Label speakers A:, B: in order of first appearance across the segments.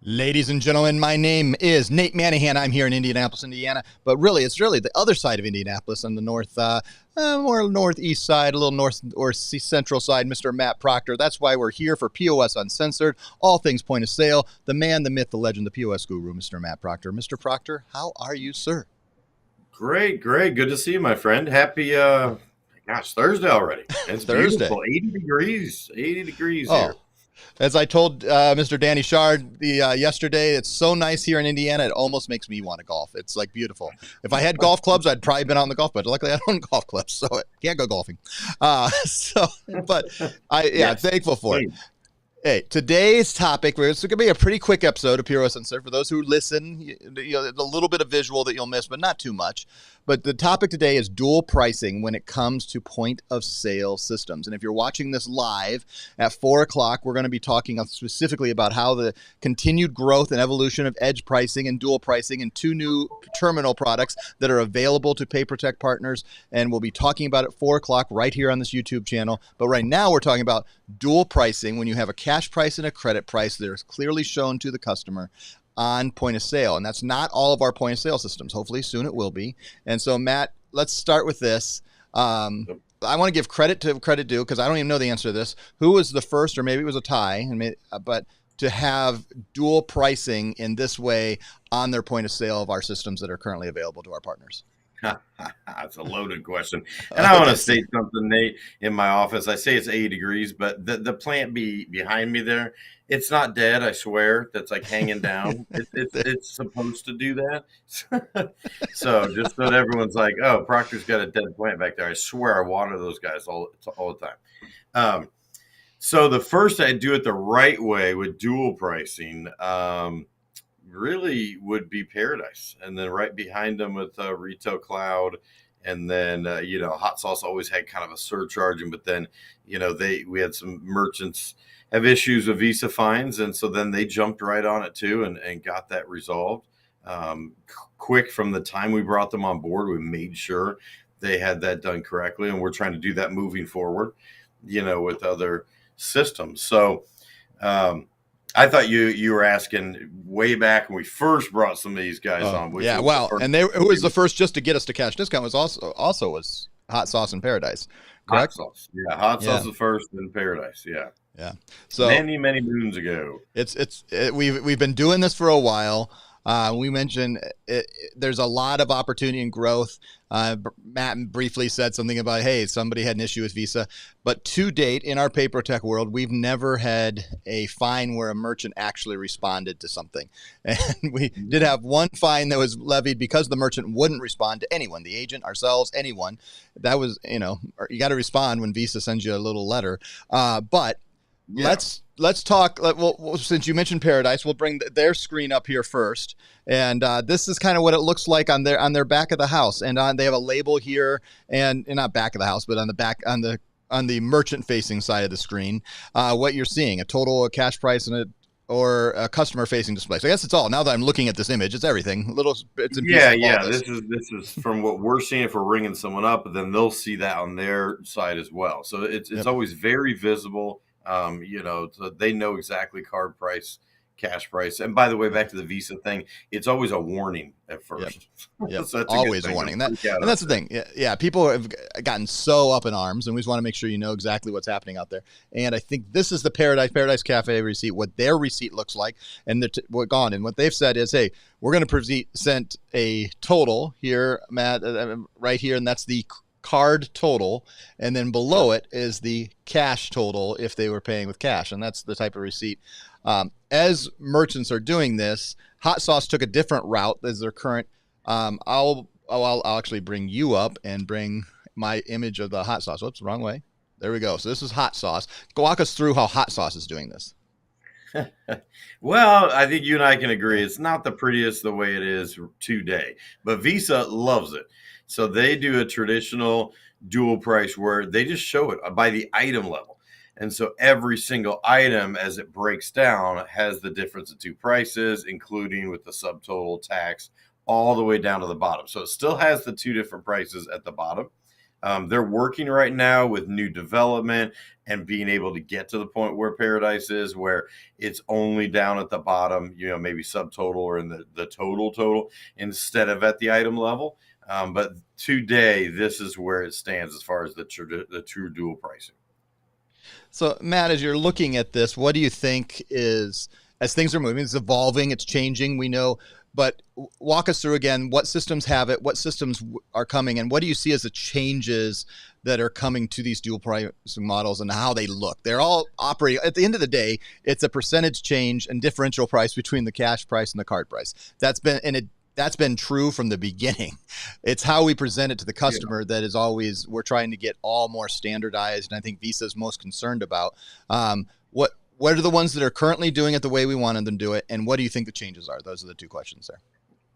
A: Ladies and gentlemen, my name is Nate Manahan. I'm here in Indianapolis, Indiana, but really, it's really the other side of Indianapolis on the more northeast side, a little north or central side, Mr. Matt Proctor. That's why we're here for POS Uncensored, all things point of sale, the man, the myth, the legend, the POS guru, Mr. Matt Proctor. Mr. Proctor, how are you, sir?
B: Great. Good to see you, my friend. Happy, Thursday already. It's
A: Thursday.
B: Beautiful. 80 degrees here.
A: As I told Mr. Danny Shard yesterday, it's so nice here in Indiana, it almost makes me want to golf. It's like beautiful. If I had golf clubs, I'd probably been out on the golf, but luckily I don't own golf clubs, so I can't go golfing. Thankful for it. Hey, today's topic, it's going to be a pretty quick episode of POS Uncensored. For those who listen, a little bit of visual that you'll miss, but not too much. But the topic today is dual pricing when it comes to point of sale systems. And if you're watching this live at 4 o'clock, we're going to be talking specifically about how the continued growth and evolution of edge pricing and dual pricing and 2 new terminal products that are available to PayProtect partners. And we'll be talking about it at 4 o'clock right here on this YouTube channel. But right now we're talking about dual pricing when you have a cash price and a credit price that is clearly shown to the customer on point of sale. And that's not all of our point of sale systems. Hopefully soon it will be. And so, Matt, let's start with this. I want to give credit to credit due because I don't even know the answer to this. Who was the first, or maybe it was a tie, but to have dual pricing in this way on their point of sale of our systems that are currently available to our partners?
B: That's a loaded question. And I want to state something, Nate, in my office. I say it's 80 degrees, but the plant behind me there, it's not dead, I swear. That's like hanging down. It's supposed to do that. So just so that everyone's like, oh, Proctor's got a dead plant back there. I swear I water those guys all the time. So the first I do it the right way with dual pricing, really would be Paradise, and then right behind them with Retail Cloud, and then Hot Sauce always had kind of a surcharging, but then we had some merchants have issues with Visa fines, and so then they jumped right on it too and got that resolved quick. From the time we brought them on board, we made sure they had that done correctly, and we're trying to do that moving forward with other systems. So I thought you were asking way back when we first brought some of these guys on.
A: Yeah, and it was the first just to get us to cash discount was also was Hot Sauce and Paradise, correct?
B: Hot Sauce, yeah. Hot Sauce was first, then Paradise, yeah.
A: Yeah. So
B: many moons ago.
A: We've been doing this for a while. We mentioned there's a lot of opportunity and growth. Matt briefly said something about, hey, somebody had an issue with Visa. But to date, in our PayProtect world, we've never had a fine where a merchant actually responded to something. And we did have one fine that was levied because the merchant wouldn't respond to anyone, the agent, ourselves, anyone. That was, you got to respond when Visa sends you a little letter. But let's talk. Well, since you mentioned Paradise, we'll bring their screen up here first, and this is kind of what it looks like on their back of the house, and they have a label here, and not back of the house, but on the back on the merchant facing side of the screen, what you're seeing, a total, a cash price, and or a customer facing display. So I guess it's all. Now that I'm looking at this image, it's everything. Little bits and pieces.
B: Yeah. This is from what we're seeing if we're ringing someone up, but then they'll see that on their side as well. So it's always very visible. So they know exactly card price, cash price. And by the way, back to the Visa thing, it's always a warning at first.
A: Yep.
B: So that's
A: always a warning. And that's the thing. Yeah. People have gotten so up in arms, and we just want to make sure you know exactly what's happening out there. And I think this is the Paradise Cafe receipt, what their receipt looks like, and what they've said is, hey, we're going to present a total here, Matt, right here, and that's the card total, and then below it is the cash total if they were paying with cash, and that's the type of receipt. As merchants are doing this, Hot Sauce took a different route as their current. I'll actually bring you up and bring my image of the Hot Sauce. Whoops, wrong way. There we go. So this is Hot Sauce. Walk us through how Hot Sauce is doing this.
B: Well, I think you and I can agree it's not the prettiest the way it is today, but Visa loves it. So they do a traditional dual price where they just show it by the item level. And so every single item, as it breaks down, has the difference of two prices, including with the subtotal, tax, all the way down to the bottom. So it still has the two different prices at the bottom. They're working right now with new development and being able to get to the point where Paradise is, where it's only down at the bottom, maybe subtotal or in the total instead of at the item level. But today, this is where it stands as far as the true dual pricing.
A: So, Matt, as you're looking at this, what do you think is, as things are moving, it's evolving, it's changing, we know, but walk us through again, what systems have it, what systems are coming, and what do you see as the changes that are coming to these dual pricing models and how they look? They're all operating, at the end of the day, it's a percentage change and differential price between the cash price and the card price. That's been true from the beginning. It's how we present it to the customer that is always, we're trying to get all more standardized. And I think Visa is most concerned about what are the ones that are currently doing it the way we wanted them to do it. And what do you think the changes are? Those are the two questions there.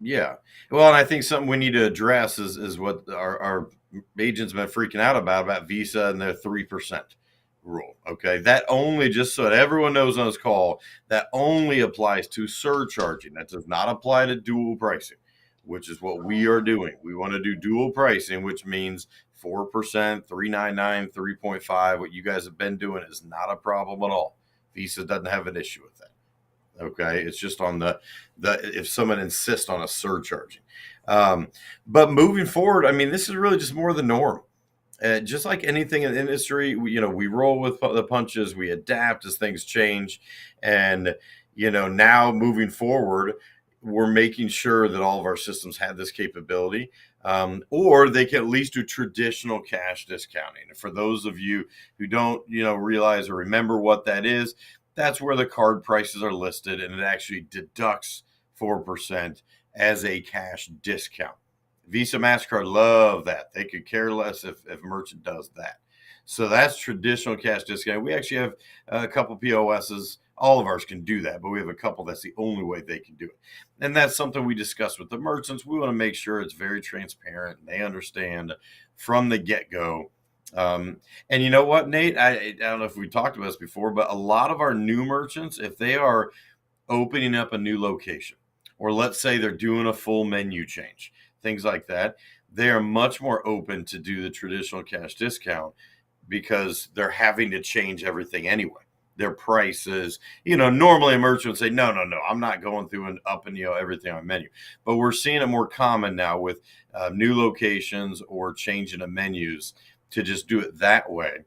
B: Yeah. Well, and I think something we need to address is what our agents have been freaking out about Visa and their 3% rule. Okay. That only, just so that everyone knows on this call, that only applies to surcharging. That does not apply to dual pricing, which is what we are doing. We want to do dual pricing, which means 4%, 3.99, 3.5. What you guys have been doing is not a problem at all. Visa doesn't have an issue with that. Okay. It's just on the if someone insists on a surcharging. But moving forward, I mean, this is really just more the norm. Just like anything in the industry, we roll with the punches, we adapt as things change. And, now moving forward, we're making sure that all of our systems have this capability, or they can at least do traditional cash discounting. And for those of you who don't, realize or remember what that is, that's where the card prices are listed, and it actually deducts 4% as a cash discount. Visa, MasterCard love that. They could care less if a merchant does that. So that's traditional cash discount. We actually have a couple POSs. All of ours can do that, but we have a couple that's the only way they can do it. And that's something we discuss with the merchants. We want to make sure it's very transparent and they understand from the get-go. And you know what, Nate? I don't know if we talked about this before, but a lot of our new merchants, if they are opening up a new location, or let's say they're doing a full menu change, things like that, they are much more open to do the traditional cash discount because they're having to change everything anyway. Their prices, normally a merchant would say, no, I'm not going through and up and, everything on menu. But we're seeing it more common now with new locations or changing of menus to just do it that way.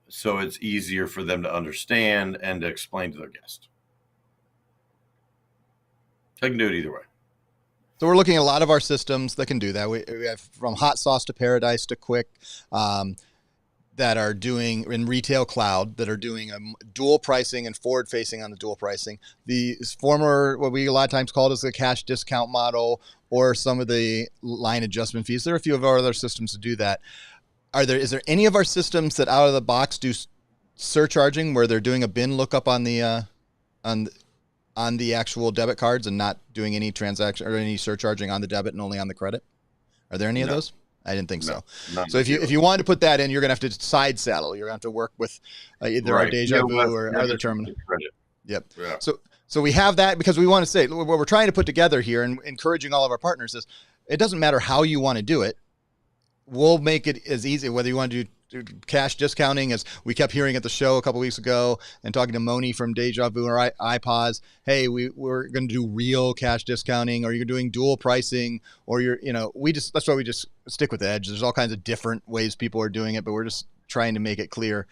B: So it's easier for them to understand and to explain to their guests. I can do it either way.
A: So we're looking at a lot of our systems that can do that. We have from Hot Sauce to Paradise to Quick that are doing in retail cloud that are doing dual pricing and forward facing on the dual pricing. The former, what we a lot of times called as the cash discount model or some of the line adjustment fees. There are a few of our other systems to do that. Is there any of our systems that out of the box do surcharging where they're doing a bin lookup on the actual debit cards and not doing any transaction or any surcharging on the debit and only on the credit? Are there any of those? I didn't think so. So if you wanted to put that in, you're going to have to side saddle. You're going to have to work with either our Deja Vu or other terminal. Yep. Yeah. So we have that because we want to say what we're trying to put together here and encouraging all of our partners is it doesn't matter how you want to do it. We'll make it as easy, whether you want to do cash discounting, as we kept hearing at the show a couple weeks ago and talking to Moni from Deja Vu or iPOS. Hey, we're going to do real cash discounting, or you're doing dual pricing, or that's why we just stick with Edge. There's all kinds of different ways people are doing it, but we're just trying to make it clear.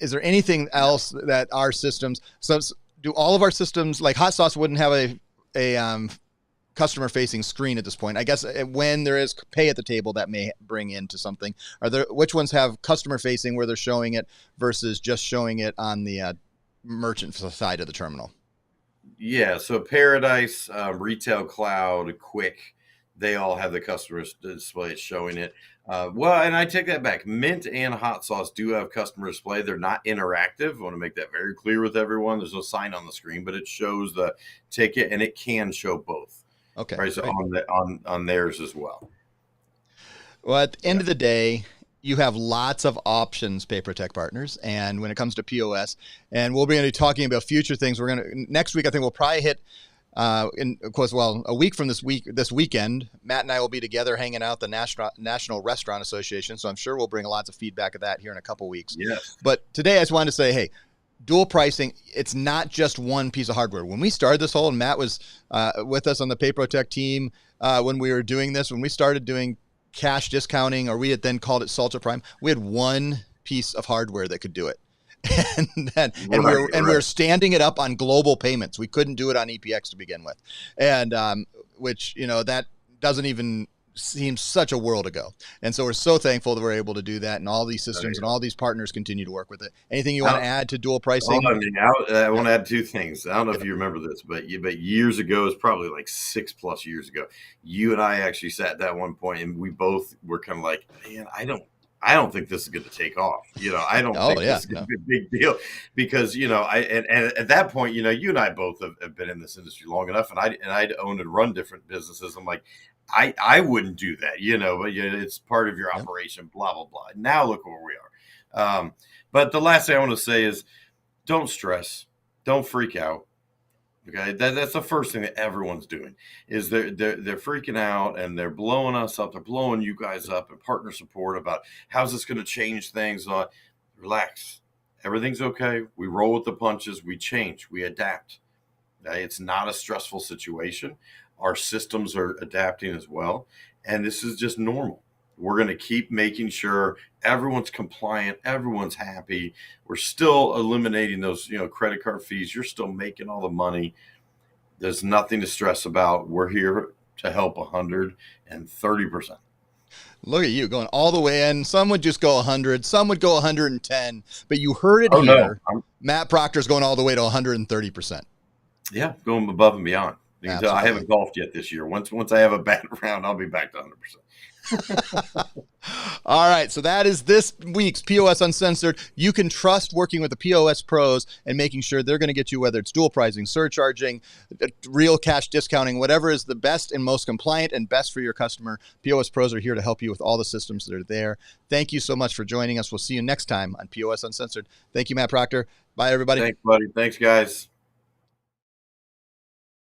A: Is there anything else that our systems, so do all of our systems, like Hot Sauce wouldn't have a customer facing screen at this point? I guess when there is pay at the table, that may bring into something. Which ones have customer facing where they're showing it versus just showing it on the merchant side of the terminal?
B: Yeah. So Paradise, Retail Cloud, Quick, they all have the customer display showing it. And I take that back. Mint and Hot Sauce do have customer display. They're not interactive. I want to make that very clear with everyone. There's no sign on the screen, but it shows the ticket and it can show both.
A: Okay.
B: Right. So on theirs as well.
A: Well, at the end of the day, you have lots of options, PayProtect partners. And when it comes to POS, and we'll be talking about future things. Next week, I think we'll probably hit, a week from this weekend, Matt and I will be together hanging out at the National Restaurant Association. So I'm sure we'll bring lots of feedback of that here in a couple weeks.
B: Yes.
A: But today I just wanted to say, hey, dual pricing, it's not just one piece of hardware. When we started this whole, and Matt was with us on the PayProtect team when we were doing this, when we started doing cash discounting, or we had then called it Salter Prime, we had one piece of hardware that could do it. We're standing it up on global payments. We couldn't do it on EPX to begin with. And which, that doesn't even seems such a world ago. And so we're so thankful that we're able to do that, and all these systems and all these partners continue to work with it. Anything you want to add to dual pricing?
B: I want to add two things. I don't know if you remember this, but years ago, it's probably like 6+ years ago, you and I actually sat at that one point and we both were kind of like, man, I don't think this is going to take off. I don't think this is going to be a big deal because, and at that point, you and I both have been in this industry long enough, and I'd owned and run different businesses. I'm like, I wouldn't do that, but it's part of your operation, blah, blah, blah. Now look where we are. But the last thing I want to say is don't stress, don't freak out. Okay. That's the first thing that everyone's doing is they're freaking out and they're blowing us up. They're blowing you guys up and partner support about how's this going to change things. Relax. Everything's okay. We roll with the punches. We change, we adapt. Okay? It's not a stressful situation. Our systems are adapting as well. And this is just normal. We're going to keep making sure everyone's compliant, everyone's happy. We're still eliminating those, credit card fees. You're still making all the money. There's nothing to stress about. We're here to help 130%.
A: Look at you going all the way in. Some would just go 100, some would go 110, but you heard it here. No. Matt Proctor's going all the way to 130%.
B: Yeah, going above and beyond. I haven't golfed yet this year. Once I have a bad round, I'll be back to 100%.
A: All right. So that is this week's POS Uncensored. You can trust working with the POS pros and making sure they're going to get you, whether it's dual pricing, surcharging, real cash discounting, whatever is the best and most compliant and best for your customer. POS pros are here to help you with all the systems that are there. Thank you so much for joining us. We'll see you next time on POS Uncensored. Thank you, Matt Proctor. Bye, everybody.
B: Thanks, buddy. Thanks, guys.